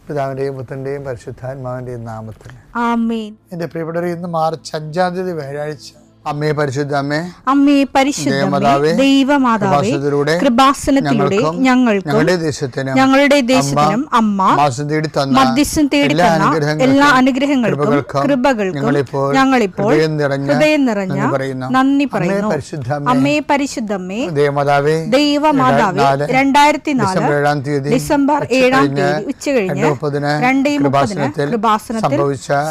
പിതാവിന്റെയും പുത്രന്റെയും പരിശുദ്ധാത്മാവിന്റെയും നാമത്തിൽ ആമേൻ. എന്റെ പ്രിയപ്പെട്ടവരെ, ഇന്ന് മാർച്ച് 5 വ്യാഴാഴ്ച. അമ്മേ പരിശുദ്ധ അമ്മേ, അമ്മേ പരിശുദ്ധമേ, ദൈവമാതാവേ, കൃപാസനത്തിലൂടെ ഞങ്ങൾക്കും ഞങ്ങളുടെ ദേശത്തിനും അമ്മ മധ്യസ്ഥം തേടി തന്ന എല്ലാ അനുഗ്രഹങ്ങൾക്കും കൃപകൾക്കും ഞങ്ങളിപ്പോൾ ഹൃദയം നിറഞ്ഞ നന്ദി പറയുന്നു. അമ്മേ പരിശുദ്ധമേ, ദൈവമാതാവേ, 2004 ഡിസംബർ 7 ഉച്ചകഴിഞ്ഞ് 2:30 കൃപാസനത്തിൽ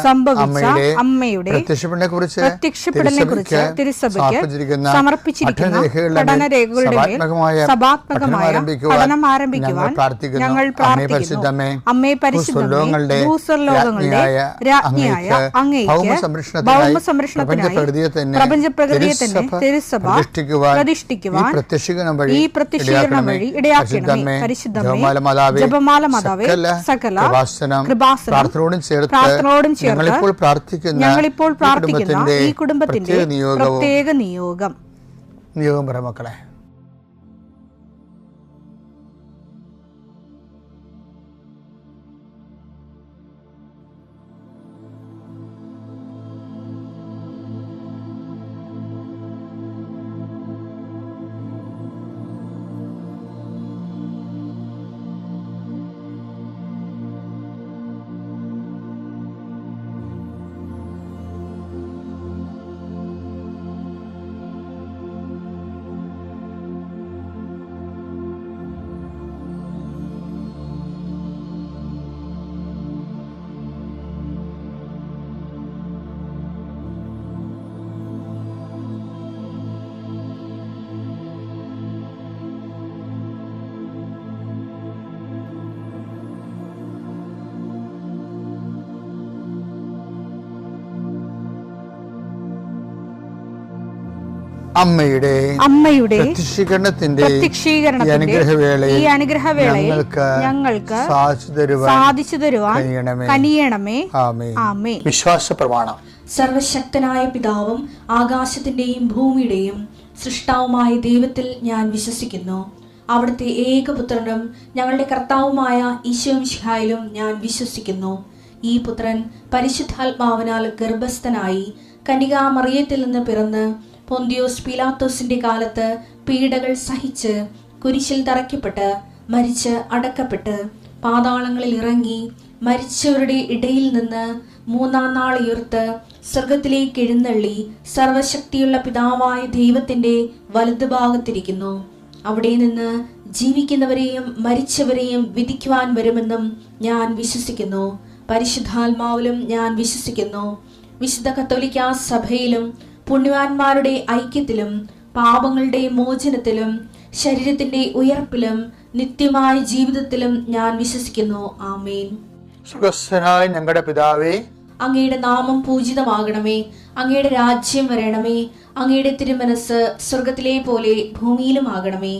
സംഭവിച്ച അമ്മയുടെ പ്രത്യക്ഷപ്പെടലിനെ കുറിച്ച് തിരുസഭയ്ക്ക് സമർപ്പിച്ചിരിക്കുന്ന പഠനരേഖകളുടെ മേൽ സഭാത്മകമായ പഠനം ആരംഭിക്കുവാൻ ഞങ്ങൾ പ്രാർത്ഥിക്കുന്നു. അമ്മേ പരിശുദ്ധമേ, ഭൂസ്വർലോകങ്ങളുടെ രാജ്ഞിയായ അങ്ങേയ്ക്ക് ഭൗമസംരക്ഷണത്തിനായി പ്രപഞ്ചപ്രകൃതിയെ തന്നെ തിരുസഭ പ്രതിഷ്ഠിക്കുവാൻ ഈ പ്രത്യക്ഷീകരണം വഴി ഇടയാക്കണമേ. പരിശുദ്ധമേ, ജപമാല മാതാവേ, സകല കൃപാസനം പ്രാർത്ഥനയോടും ചേർത്ത് ഞങ്ങളിപ്പോൾ പ്രാർത്ഥിക്കുന്ന ഈ കുടുംബത്തിന്റെ പ്രത്യേക നിയോഗം പറ മക്കളെ. അമ്മയുടെ പ്രത്യക്ഷീകരണത്തിന്റെ ഈ അനുഗ്രഹവേളയിൽ ഞങ്ങൾക്ക് സാധിച്ചു തരുവാൻ കനിയണമേ. ആമേൻ. വിശ്വാസ പ്രമാണം. സർവശക്തനായ പിതാവും ആകാശത്തിന്റെയും ഭൂമിയുടെയും സൃഷ്ടാവുമായ ദൈവത്തിൽ ഞാൻ വിശ്വസിക്കുന്നു. അവിടുത്തെ ഏകപുത്രനും ഞങ്ങളുടെ കർത്താവുമായ ഈശോമിശിഹായിലും ഞാൻ വിശ്വസിക്കുന്നു. ഈ പുത്രൻ പരിശുദ്ധാത്മാവിനാൽ ഗർഭസ്ഥനായി കന്യകാമറിയത്തിൽ നിന്ന് പിറന്ന് പൊന്തിയോസ് പീലാത്തോസിന്റെ കാലത്ത് പീഡകൾ സഹിച്ച് കുരിശിൽ തറയ്ക്കപ്പെട്ട് മരിച്ച് അടക്കപ്പെട്ട് പാതാളങ്ങളിൽ ഇറങ്ങി മരിച്ചവരുടെ ഇടയിൽ നിന്ന് 3-ാം നാൾ ഉയർത്ത് സ്വർഗത്തിലേക്ക് എഴുന്നള്ളി സർവശക്തിയുള്ള പിതാവായ ദൈവത്തിന്റെ വലതുഭാഗത്തിരിക്കുന്നു. അവിടെ നിന്ന് ജീവിക്കുന്നവരെയും മരിച്ചവരെയും വിധിക്കുവാൻ വരുമെന്നും ഞാൻ വിശ്വസിക്കുന്നു. പരിശുദ്ധാത്മാവിലും ഞാൻ വിശ്വസിക്കുന്നു. വിശുദ്ധ കത്തോലിക്കാ സഭയിലും പുണ്യവാന്മാരുടെ ഐക്യത്തിലും പാപങ്ങളുടെ മോചനത്തിലും ശരീരത്തിന്റെ ഉയർപ്പിലും നിത്യമായ ജീവിതത്തിലും ഞാൻ വിശ്വസിക്കുന്നു. ആമേൻ. സുഖസ്ഥനായ ഞങ്ങളുടെ പിതാവേ, അങ്ങയുടെ നാമം പൂജിതമാകണമേ. അങ്ങയുടെ രാജ്യം വരണമേ. അങ്ങയുടെ തിരുമനസ് സ്വർഗത്തിലെ പോലെ ഭൂമിയിലും ആകണമേ.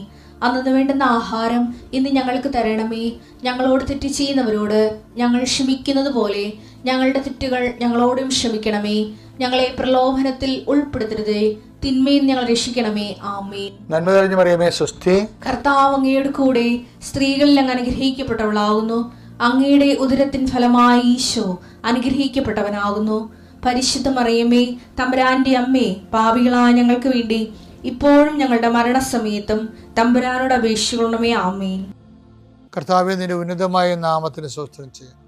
അന്നു വേണ്ടുന്ന ആഹാരം ഇന്ന് ഞങ്ങൾക്ക് തരണമേ. ഞങ്ങളോട് തെറ്റ് ചെയ്യുന്നവരോട് ഞങ്ങൾ ക്ഷമിക്കുന്നത് പോലെ ഞങ്ങളുടെ തെറ്റുകൾ ഞങ്ങളോടും ക്ഷമിക്കണമേ. ഞങ്ങളെ പ്രലോഭനത്തിൽ ഉൾപ്പെടുത്തരുതേ, തിന്മയിൽ ഞങ്ങൾ രക്ഷിക്കണമേ. ആമേൻ. നന്മ നിറഞ്ഞ മറിയമേ, സ്വസ്തി. കർത്താവ് അങ്ങയുടെ കൂടെ സ്ത്രീകളിൽ അങ്ങ് അനുഗ്രഹിക്കപ്പെട്ടവളാകുന്നു. അങ്ങയുടെ ഉദരത്തിൻ ഫലമായി ഈശോ അനുഗ്രഹിക്കപ്പെട്ടവനാകുന്നു. പരിശുദ്ധ മറിയമേ, തമ്പുരാന്റെ അമ്മേ, പാപികളായ ഞങ്ങൾക്ക് വേണ്ടി ഇപ്പോഴും ഞങ്ങളുടെ മരണസമയത്തും തമ്പുരാനോട് അപേക്ഷിക്കണമേ. ആമേൻ. കർത്താവേ, നിന്റെ ഉന്നതമായ നാമത്തിന് സ്തോത്രം ചെയ്യാം.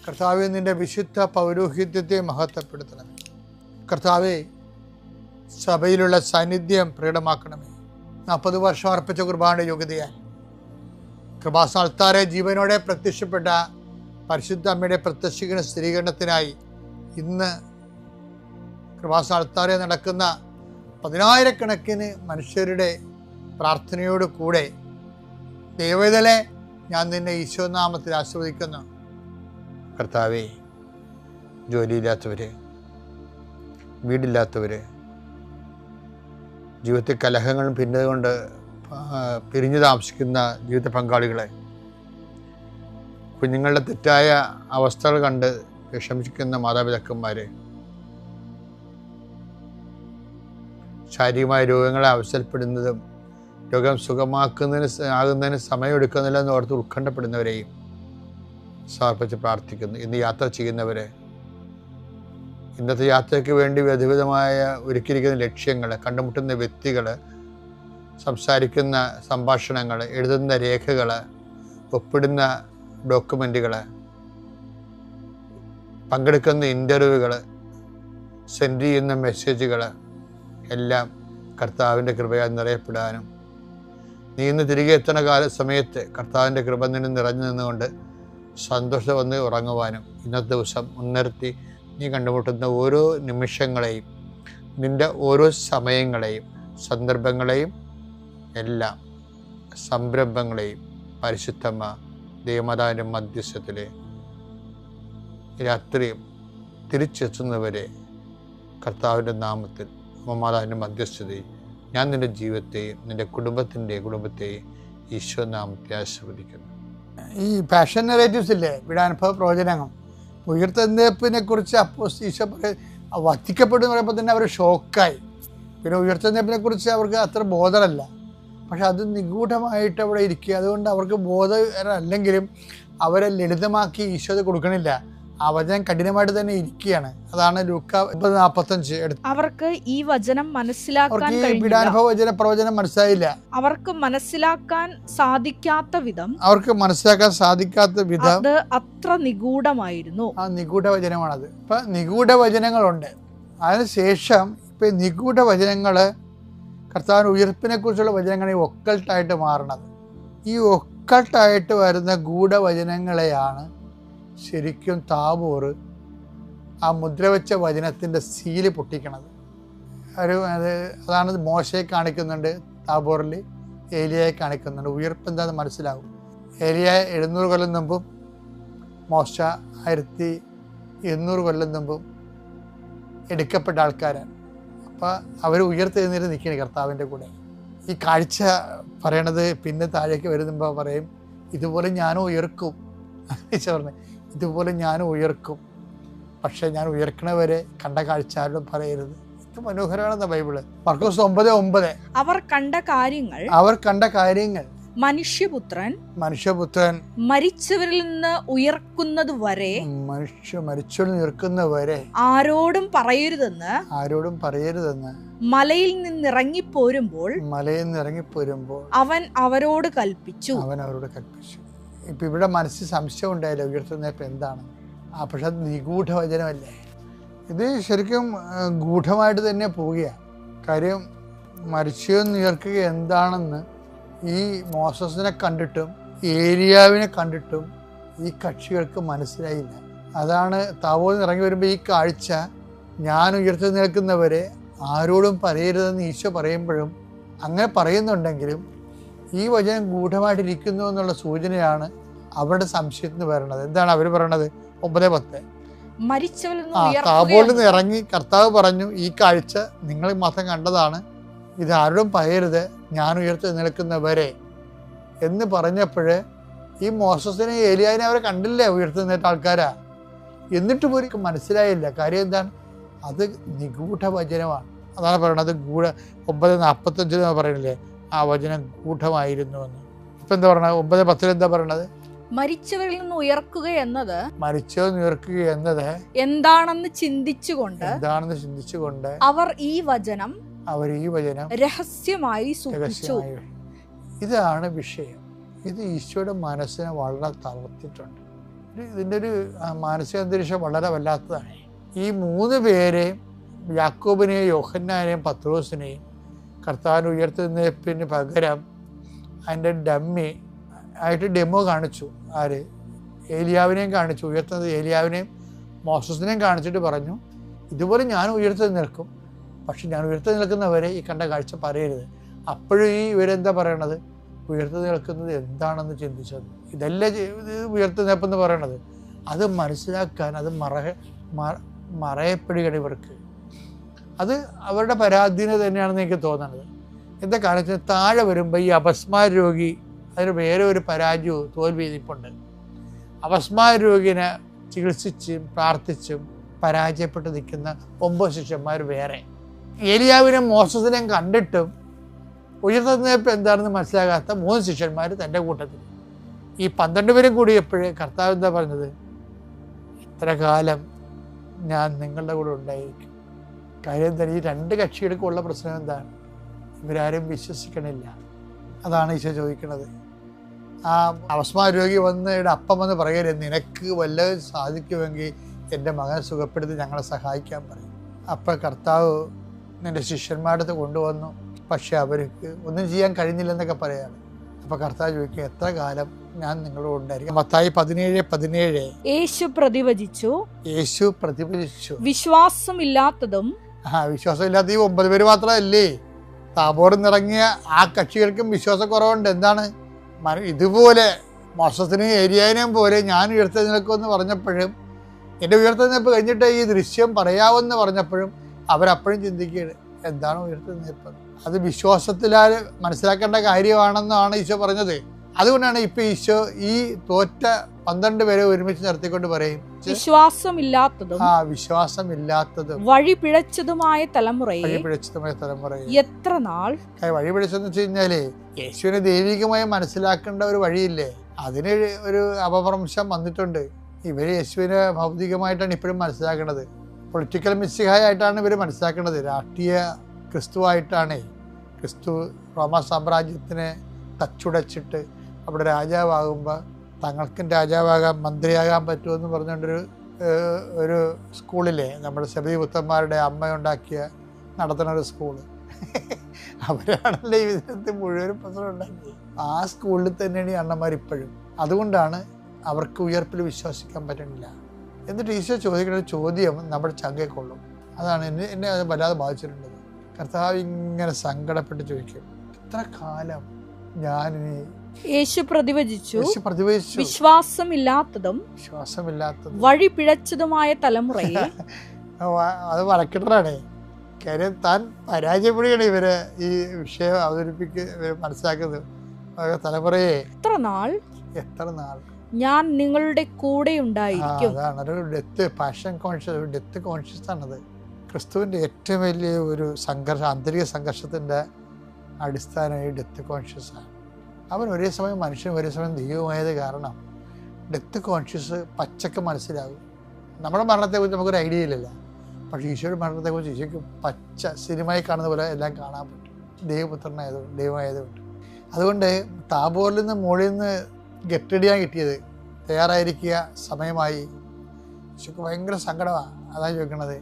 കർത്താവേ, നിന്റെ വിശുദ്ധ പൗരോഹിത്യത്തെ മഹത്വപ്പെടുത്തണമേ. കർത്താവേ, സഭയിലുള്ള സാന്നിധ്യം പ്രകടമാക്കണമേ. 40 വർഷം അർപ്പിച്ച കുർബാനയുടെ യോഗ്യതയാൽ കൃപാസ്ഥാനത്താരെ ജീവനോടെ പ്രത്യക്ഷപ്പെട്ട പരിശുദ്ധ അമ്മയുടെ പ്രത്യക്ഷീകരണ സ്ഥിരീകരണത്തിനായി ഇന്ന് കൃപാസ്ഥാനത്താരെ നടക്കുന്ന 10,000-കണക്കിന് മനുഷ്യരുടെ പ്രാർത്ഥനയോട് കൂടെ ദൈവവേദനെ ഞാൻ നിന്നെ ഈശോനാമത്തിൽ ആസ്വദിക്കുന്നു. കർത്താവേ, ജോലിയില്ലാത്തവര്, വീടില്ലാത്തവര്, ജീവിതത്തിൽ കലഹങ്ങളും ഭിന്നതകൊണ്ട് പിരിഞ്ഞു താമസിക്കുന്ന ജീവിത പങ്കാളികളെ, കുഞ്ഞുങ്ങളുടെ തെറ്റായ അവസ്ഥകൾ കണ്ട് വിഷമിക്കുന്ന മാതാപിതാക്കന്മാരെ, ശാരീരികമായ രോഗങ്ങളെ അവസരപ്പെടുന്നതും രോഗം സുഖമാക്കുന്നതിന് സമയമെടുക്കുന്നില്ലെന്ന് ഓർത്ത് ഉത്കണ്ഠപ്പെടുന്നവരെയും സമർപ്പിച്ച് പ്രാർത്ഥിക്കുന്നു. ഇന്ന് യാത്ര ചെയ്യുന്നവരെ, ഇന്നത്തെ യാത്രയ്ക്ക് വേണ്ടി വിവിധമായ ഒരുക്കിയിരിക്കുന്ന ലക്ഷ്യങ്ങൾ, കണ്ടുമുട്ടുന്ന വ്യക്തികൾ, സംസാരിക്കുന്ന സംഭാഷണങ്ങൾ, എഴുതുന്ന രേഖകൾ, ഒപ്പിടുന്ന ഡോക്യുമെൻറ്റുകൾ, പങ്കെടുക്കുന്ന ഇൻ്റർവ്യൂകൾ, സെൻഡ് ചെയ്യുന്ന മെസ്സേജുകൾ എല്ലാം കർത്താവിൻ്റെ കൃപയാൽ നിറയപ്പെടാനും, നീ ഇന്ന് തിരികെ എത്തുന്ന സമയത്ത് കർത്താവിൻ്റെ കൃപ നിന്നിൽ നിറഞ്ഞു നിന്നുകൊണ്ട് സന്തോഷം വന്ന് ഉറങ്ങുവാനും, ഇന്നത്തെ ദിവസം മുൻനിർത്തി നീ കണ്ടുമുട്ടുന്ന ഓരോ നിമിഷങ്ങളെയും, നിൻ്റെ ഓരോ സമയങ്ങളെയും, സന്ദർഭങ്ങളെയും, എല്ലാം സംരംഭങ്ങളെയും പരിശുദ്ധമ്മ ദൈവമാതാവിൻ്റെ മധ്യസ്ഥത്തിൽ രാത്രിയും തിരിച്ചെത്തുന്നവരെ കർത്താവിൻ്റെ നാമത്തിൽ മാതാവിൻ്റെ മധ്യസ്ഥതയും ഞാൻ നിൻ്റെ ജീവിതത്തെയും നിൻ്റെ കുടുംബത്തെയും ഈശോ നാമത്തെ ആശീർവദിക്കുന്നു. ഈ പാഷൻ നെറേറ്റീവ്സ് ഇല്ലേ, പീഡാനുഭവ പ്രവചനങ്ങൾ, ഉയർത്തെഴുന്നേൽപ്പിനെ കുറിച്ച് ഈശോ വധിക്കപ്പെടുമെന്ന് പറയുമ്പോൾ തന്നെ അവർ ഷോക്കായി. പിന്നെ ഉയർത്തെഴുന്നേൽപ്പിനെ കുറിച്ച് അവർക്ക് അത്ര ബോധമല്ല, പക്ഷെ അത് നിഗൂഢമായിട്ട് അവിടെ ഇരിക്കുക. അതുകൊണ്ട് അവർക്ക് ബോധമല്ലെങ്കിലും അവരെ ലളിതമാക്കി ഈശോ അത് കൊടുക്കണില്ല. ആ വചനം കഠിനമായിട്ട് തന്നെ ഇരിക്കുകയാണ്. അതാണ് ലൂക്ക 45 അവർക്ക് ഈ വചനം മനസ്സിലാക്കാൻ പീഡാനുഭവ പ്രവചനം മനസ്സിലായില്ല. അവർക്ക് മനസ്സിലാക്കാൻ സാധിക്കാത്ത വിധം അത് അത്ര നിഗൂഢമായിരുന്നു. ആ നിഗൂഢ വചനമാണത്. ഇപ്പൊ നിഗൂഢ വചനങ്ങളുണ്ട്. അതിനുശേഷം ഇപ്പൊ നിഗൂഢ വചനങ്ങള് കർത്താവിന്റെ ഉയർപ്പിനെ കുറിച്ചുള്ള വചനങ്ങൾ ഈ ഒക്കൾട്ടായിട്ട് മാറണത്. ഈ ഒക്കൾട്ടായിട്ട് വരുന്ന ഗൂഢവചനങ്ങളെയാണ് ശരിക്കും താബോർ ആ മുദ്രവെച്ച വചനത്തിൻ്റെ സീല് പൊട്ടിക്കണത്. അതാണ് മോശയെ കാണിക്കുന്നുണ്ട്, താബോറിൽ ഏലിയയെ കാണിക്കുന്നുണ്ട്. ഉയർപ്പ് എന്താണെന്ന് മനസ്സിലാവും. ഏലിയ 700 കൊല്ലം മുമ്പും മോശ 1200 കൊല്ലം മുമ്പും എടുക്കപ്പെട്ട ആൾക്കാരാണ്. അപ്പോൾ അവർ ഉയർത്തെഴുന്നേറ്റ് നിൽക്കുകയാണ് കർത്താവിൻ്റെ കൂടെ. ഈ കാഴ്ച പറയണത് പിന്നെ താഴേക്ക് വരുമ്പോൾ പറയും, ഇതുപോലെ ഞാനും ഉയർക്കും. പറഞ്ഞു, ഇതുപോലെ ഞാനും ഉയർക്കും, പക്ഷെ ഞാൻ ഉയർക്കണവരെ കണ്ട കാഴ്ച ആരോടും പറയരുത്. ഇത് മനോഹരമാണെന്ന ബൈബിള്. മർക്കോസ് 9:9 അവർ കണ്ട കാര്യങ്ങൾ മനുഷ്യപുത്രൻ മരിച്ചവരിൽ നിന്ന് ഉയർക്കുന്നത് വരെ ഉയർക്കുന്നവരെ ആരോടും പറയരുതെന്ന് മലയിൽ നിന്നിറങ്ങിപ്പോരുമ്പോൾ അവൻ അവരോട് കൽപ്പിച്ചു. ഇപ്പൊ ഇവിടെ മനസ്സിൽ സംശയം ഉണ്ടായില്ല ഉയർത്തുന്നേപ്പ് എന്താണ്. പക്ഷെ അത് നിഗൂഢ വചനമല്ലേ. ഇത് ശരിക്കും ഗൂഢമായിട്ട് തന്നെ പോവുകയാണ്. കാര്യം മരിച്ചെന്ന് ഉയർക്കുക എന്താണെന്ന് ഈ മോസസിനെ കണ്ടിട്ടും ഏലിയാവിനെ കണ്ടിട്ടും ഈ കക്ഷികൾക്ക് മനസ്സിലായില്ല. അതാണ് താബോറിൽ നിന്ന് ഇറങ്ങി വരുമ്പോൾ ഈ കാഴ്ച, ഞാൻ ഉയർത്തി നിൽക്കുന്നവരെ ആരോടും പറയരുതെന്ന് ഈശോ പറയുമ്പോഴും അങ്ങനെ പറയുന്നുണ്ടെങ്കിലും ഈ വചനം ഗൂഢമായിട്ടിരിക്കുന്നു എന്നുള്ള സൂചനയാണ് അവരുടെ സംശയത്തിന് വരണത്. എന്താണ് അവർ പറയണത്? 9:10 താബോറിൽ നിന്ന് ഇറങ്ങി കർത്താവ് പറഞ്ഞു, ഈ കാഴ്ച നിങ്ങൾ മാത്രം കണ്ടതാണ്, ഇത് ആരോടും പറയരുത്, ഞാൻ ഉയർത്തി നിൽക്കുന്നവരെ എന്ന് പറഞ്ഞപ്പോൾ ഈ മോസസിനെ ഏലിയാവിനെ അവരെ കണ്ടില്ലേ ഉയർത്തി നിന്നിട്ട ആൾക്കാരാ. എന്നിട്ട് പോലും മനസ്സിലായില്ല. കാര്യം എന്താണ്? അത് നിഗൂഢ വചനമാണ്. അതാണ് പറയണത്. 9:45 പറയണില്ലേ, ആ വചനം ഗൂഢമായിരുന്നു എന്ന്. ഇപ്പൊ എന്താ പറയണത്? 9:10 എന്താ പറയണത്? മരിച്ചവരിൽ നിന്ന് ഉയർക്കുക എന്നത് എന്താണെന്ന് ചിന്തിച്ചുകൊണ്ട് അവർ ഈ വചനം രഹസ്യമായി സൂക്ഷിച്ചു. ഇതാണ് വിഷയം. ഇത് ഈശോയുടെ മനസ്സിനെ വളരെ തളർത്തിയിട്ടുണ്ട്. ഇതിൻ്റെ ഒരു മാനസിക അന്തരീക്ഷം വളരെ വല്ലാത്തതാണ്. ഈ 3 പേരെയും, യാക്കോബിനെയും യോഹന്നാനെയും പത്രോസിനെയും കർത്താവിന് ഉയർത്തുന്നതിന് പകരം അതിൻ്റെ ഡമ്മി ആയിട്ട് ഡെമോ കാണിച്ചു. ആര്? ഏലിയാവിനെയും കാണിച്ചു. ഉയർത്തുന്നത് ഏലിയാവിനെയും മോസസിനെയും കാണിച്ചിട്ട് പറഞ്ഞു, ഇതുപോലെ ഞാൻ ഉയർത്തി നിൽക്കും, പക്ഷെ ഞാൻ ഉയർത്തി നിൽക്കുന്നവരെ ഈ കണ്ട കാഴ്ച പറയരുത്. അപ്പോഴും ഈ ഇവരെന്താ പറയണത്? ഉയർത്തി നിൽക്കുന്നത് എന്താണെന്ന് ചിന്തിച്ചത്. ഇതല്ലേ ഉയർത്തി നിൽപ്പെന്ന് പറയണത്. അത് മനസ്സിലാക്കാൻ അത് മറയപ്പെടുകയാണ് ഇവർക്ക്. അത് അവരുടെ പരാധീനത തന്നെയാണെന്ന് എനിക്ക് തോന്നുന്നത്. എന്താ കാണിച്ചത്? താഴെ വരുമ്പോൾ ഈ അപസ്മാര രോഗി, അതിന് വേറെ ഒരു പരാജയവും തോൽവി നിൽപ്പുണ്ട്. അപസ്മാര രോഗിനെ ചികിത്സിച്ചും പ്രാർത്ഥിച്ചും പരാജയപ്പെട്ട് നിൽക്കുന്ന 9 ശിഷ്യന്മാർ വേറെ. ഏലിയാവിനെയും മോസസിനെയും കണ്ടിട്ടും ഉയർത്തുന്നതിപ്പോൾ എന്താണെന്ന് മനസ്സിലാകാത്ത 3 ശിഷ്യന്മാർ തൻ്റെ കൂട്ടത്തിൽ. ഈ 12 പേരും കൂടിയപ്പോഴേ കർത്താവ് എന്താ പറഞ്ഞത്? ഇത്ര കാലം ഞാൻ നിങ്ങളുടെ കൂടെ ഉണ്ടായിരിക്കും. കാര്യം എന്താ? ഈ 2 കക്ഷികൾക്കുള്ള പ്രശ്നം എന്താണ്? ഇവരാരും വിശ്വസിക്കണില്ല. അതാണ് ഈശോ ചോദിക്കുന്നത്. ആ അവസ്മാ രോഗി വന്ന് അപ്പം വന്ന് പറയരുത്, നിനക്ക് വല്ലതും സാധിക്കുമെങ്കിൽ എൻ്റെ മകനെ സുഖപ്പെടുത്തി ഞങ്ങളെ സഹായിക്കാൻ പറയും. അപ്പം കർത്താവ് നിൻ്റെ ശിഷ്യന്മാരുടെ അടുത്ത് കൊണ്ടുവന്നു, പക്ഷെ അവർക്ക് ഒന്നും ചെയ്യാൻ കഴിഞ്ഞില്ലെന്നൊക്കെ പറയാണ്. അപ്പം കർത്താവ് ചോദിക്കും, എത്ര കാലം ഞാൻ നിങ്ങളോട് ഉണ്ടായിരിക്കും? മത്തായി 17:17 യേശു പ്രതിവചിച്ചു, വിശ്വാസമില്ലാത്തതും വിശ്വാസമില്ലാത്ത ഈ 9 പേര് മാത്രമല്ലേ, താബോറിൽ നിന്നിറങ്ങിയ ആ കക്ഷികൾക്കും വിശ്വാസക്കുറവുണ്ട്. എന്താണ്? ഇതുപോലെ മോശത്തിനും ഏരിയാനും പോലെ ഞാൻ ഉയർത്തെഴുന്നേൽക്കുമെന്ന് പറഞ്ഞപ്പോഴും, എൻ്റെ ഉയർത്തെഴുന്നേൽപ്പ് കഴിഞ്ഞിട്ട് ഈ ദൃശ്യം പറയാമെന്ന് പറഞ്ഞപ്പോഴും അവരപ്പോഴും ചിന്തിക്കുകയാണ്, എന്താണ് ഉയർത്തെഴുന്നേൽപ്പ്? അത് വിശ്വാസത്തിലാൽ മനസ്സിലാക്കേണ്ട കാര്യമാണെന്നാണ് ഈശോ പറഞ്ഞത്. അതുകൊണ്ടാണ് ഇപ്പൊ ഈശോ ഈ തോറ്റ 12 പേരെ ഒരുമിച്ച് നിർത്തിക്കൊണ്ട് പറയും, വിശ്വാസമില്ലാത്തതും വഴി പിഴച്ചതുമായ തലമുറയെ എത്ര നാൾ. വഴി പിഴച്ചെന്ന് വെച്ച് കഴിഞ്ഞാല് യേശുവിനെ ദൈവികമായി മനസ്സിലാക്കേണ്ട ഒരു വഴിയില്ലേ, അതിന് ഒരു അപഭ്രംശം വന്നിട്ടുണ്ട്. ഇവര് യേശുവിനെ ഭൗതികമായിട്ടാണ് ഇപ്പോഴും മനസ്സിലാക്കുന്നത്. പൊളിറ്റിക്കൽ മിസ്സിഹായിട്ടാണ് ഇവർ മനസ്സിലാക്കുന്നത്. രാഷ്ട്രീയ ക്രിസ്തുവായിട്ടാണ്. ക്രിസ്തു റോമ സാമ്രാജ്യത്തിനെ തച്ചുടച്ചിട്ട് അവിടെ രാജാവാകുമ്പോൾ തങ്ങൾക്കും രാജാവാകാൻ മന്ത്രിയാകാൻ പറ്റുമെന്ന് പറഞ്ഞുകൊണ്ടൊരു ഒരു സ്കൂളിലെ നമ്മുടെ സബരി പുത്രന്മാരുടെ അമ്മയുണ്ടാക്കിയ നടത്തുന്ന ഒരു സ്കൂള്, അവരാണല്ലേ ഈ വിധത്തിൽ മുഴുവൻ പ്രശ്നം ഉണ്ടാക്കിയത്. ആ സ്കൂളിൽ തന്നെയാണ് ഈ അണ്ണന്മാർ ഇപ്പോഴും. അതുകൊണ്ടാണ് അവർക്ക് ഉയർപ്പിൽ വിശ്വസിക്കാൻ പറ്റുന്നില്ല. എന്നിട്ട് ഈശോ ചോദിക്കുന്ന ഒരു ചോദ്യം നമ്മുടെ ചങ്കയെ കൊള്ളും. അതാണ് എന്നെ അത് വല്ലാതെ ബാധിച്ചിട്ടുള്ളത്. കർത്താവ് ഇങ്ങനെ സങ്കടപ്പെട്ട് ചോദിക്കും, എത്ര കാലം ഞാനിനി. യേശു പ്രതിവചിച്ചു, വിശ്വാസമില്ലാത്തതും വഴി പിഴച്ചതുമായ തലമുറയെ. അത് വരക്കിട്ടറാണ്. കാര്യം താൻ പരാജയപ്പെടുകയാണ് ഇവരെ ഈ വിഷയം മനസ്സിലാക്കുന്നത്. തലമുറയെ എത്ര നാൾ ഞാൻ നിങ്ങളുടെ കൂടെ ഉണ്ടായിരിക്കും. അതാണ് ഒരു പാഷൻ കോൺഷ്യസ്, ഒരു ഡെത്ത് കോൺഷ്യസ് ആണത്. ക്രിസ്തുവിൻ്റെ ഏറ്റവും വലിയ ഒരു ആന്തരിക സംഘർഷത്തിൻ്റെ അടിസ്ഥാനം ഈ ഡെത്ത് കോൺഷ്യസ് ആണ്. അവൻ ഒരേ സമയം മനുഷ്യനും ഒരേ സമയം ദൈവമായത് കാരണം ഡെത്ത് കോൺഷ്യസ് പച്ചക്ക് മനസ്സിലാകും. നമ്മുടെ മരണത്തെക്കുറിച്ച് നമുക്കൊരു ഐഡിയ ഇല്ലല്ലോ, പക്ഷേ ഈശോയുടെ മരണത്തെക്കുറിച്ച് ഈശോയ്ക്ക് പച്ച സിനിമയിൽ കാണുന്ന പോലെ എല്ലാം കാണാൻ പറ്റും, ദൈവമായതുകൊണ്ട്. അതുകൊണ്ട് താബോറിൽ നിന്ന് മുകളിൽ നിന്ന് ഗെറ്റടിയാൻ കിട്ടിയത്, തയ്യാറായിരിക്കുക, സമയമായി. ഈശോയ്ക്ക് ഭയങ്കര സങ്കടമാണ്. അതാണ് ചോദിക്കണത്,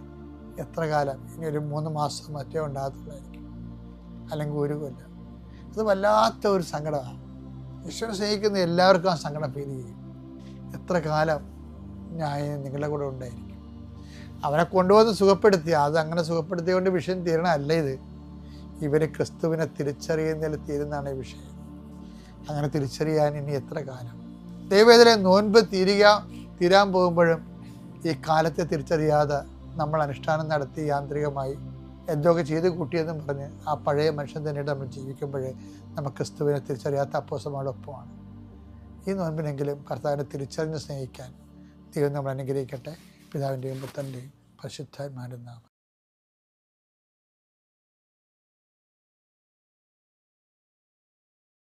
എത്ര കാലം? ഇനി ഒരു 3 മാസം മറ്റേ ഉണ്ടാകത്തുള്ളായിരിക്കും, അല്ലെങ്കിൽ 1 കൊല്ലം. അത് വല്ലാത്ത ഒരു സങ്കടമാണ്. ഈശോനെ സ്നേഹിക്കുന്ന എല്ലാവർക്കും ആ സങ്കടം ഫീൽ ചെയ്യും. എത്ര കാലം ഞാൻ നിങ്ങളുടെ കൂടെ ഉണ്ടായിരിക്കും? അവനെ കൊണ്ടുവന്ന് സുഖപ്പെടുത്തി, അത് അങ്ങനെ സുഖപ്പെടുത്തിയതുകൊണ്ട് വിഷയം തീരണമല്ല ഇത്. ഇവർ ക്രിസ്തുവിനെ തിരിച്ചറിയുന്നതിൽ തീരുന്നതാണ് ഈ വിഷയം. അങ്ങനെ തിരിച്ചറിയാൻ ഇനി എത്ര കാലം? ദൈവവേദന നോൻപ് തീരാൻ പോകുമ്പോഴും ഈ കാലത്തെ തിരിച്ചറിയാതെ നമ്മൾ അനുഷ്ഠാനം നടത്തി യാന്ത്രികമായി എന്തൊക്കെ ചെയ്ത് കൂട്ടിയെന്നും പറഞ്ഞ് ആ പഴയ മനുഷ്യൻ തന്നെയായിട്ട് നമ്മൾ ജീവിക്കുമ്പോൾ നമുക്ക് ക്രിസ്തുവിനെ തിരിച്ചറിയാത്ത അപ്പോസ്തലന്മാരോടൊപ്പമാണ്. ഈ നോൻപിനെങ്കിലും കർത്താവിനെ തിരിച്ചറിഞ്ഞ് സ്നേഹിക്കാൻ ദൈവം നമ്മൾ അനുഗ്രഹിക്കട്ടെ. പിതാവിൻ്റെയും പുത്രൻ്റെയും പരിശുദ്ധാത്മാവിൻ്റെയും നാമത്തിൽ.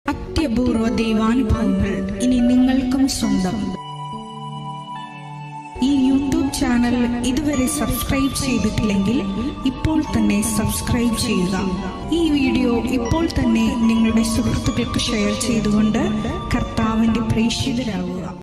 അത്യപൂർവ ദൈവാനുഭവങ്ങൾ ഇനി നിങ്ങൾക്കും സ്വന്തം. ഈ യൂട്യൂബ് ചാനൽ ഇതുവരെ സബ്സ്ക്രൈബ് ചെയ്തിട്ടില്ലെങ്കിൽ ഇപ്പോൾ തന്നെ സബ്സ്ക്രൈബ് ചെയ്യുക. ഈ വീഡിയോ ഇപ്പോൾ തന്നെ നിങ്ങളുടെ സുഹൃത്തുക്കൾക്ക് ഷെയർ ചെയ്തുകൊണ്ട് കർത്താവിൻ്റെ പ്രേക്ഷിതരാകുക.